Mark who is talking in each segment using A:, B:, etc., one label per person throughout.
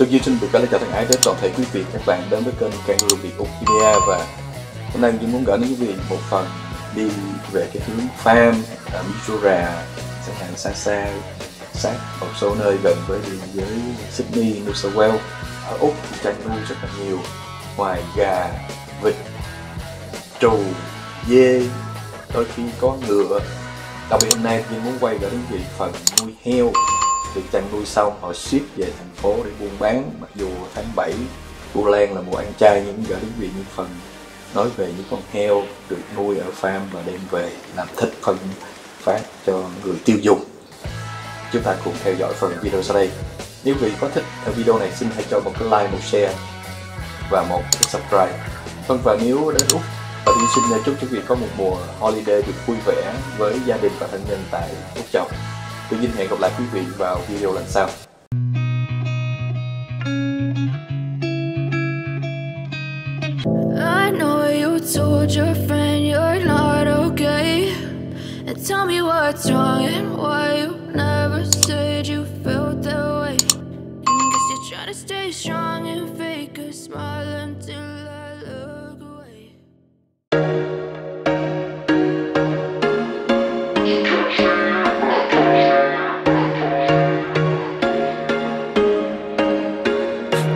A: Tôi xin được gửi lời chào thân ái đến toàn thể quý vị các bạn đến với kênh Kangaroo Việt Úc Media, và hôm nay tôi muốn gửi đến quý vị một phần đi về cái hướng farm ở Mizora, chẳng hạn xa xa sát một số nơi gần với biên giới Sydney, New South Wales. Ở Úc thì chăn nuôi rất là nhiều, ngoài gà, vịt, trù, dê, đôi khi có ngựa. Đặc biệt hôm nay tôi muốn quay gửi đến quý vị phần nuôi heo. Từ chăn nuôi xong họ ship về thành phố để buôn bán. Mặc dù tháng 7 Vu Lan là mùa ăn chay, nhưng gửi đến quý vị những phần nói về những con heo được nuôi ở farm và đem về làm thịt phân phát cho người tiêu dùng. Chúng ta cùng theo dõi phần video sau đây. Nếu quý vị có thích video này, xin hãy cho một cái like, một share và một cái subscribe. Và nếu đến Úc, tôi xin chúc quý vị có một mùa holiday được vui vẻ với gia đình và thân nhân tại Úc Châu. Tôi xin hẹn gặp lại quý vị vào video lần sau.
B: I know you told your friend you're not okay, and tell me what's wrong and why you never said you felt that way. Guess you're trying to stay strong and fake a smile until I look away.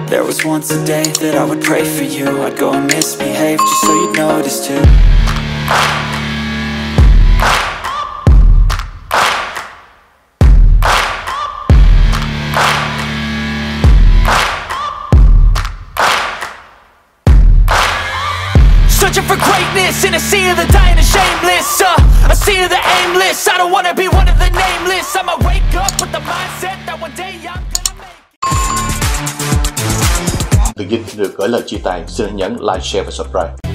C: There was once a day that I would pray for you. I'd go and misbehave just so you'd notice too. Searching for greatness in a sea of the dying and shameless, a sea of the aimless. I don't wanna be one of the nameless. I'ma wake up with the mindset that one day I'm gonna make it.
A: Đừng quên được gửi lời chia tay, xin nhấn like, share và subscribe.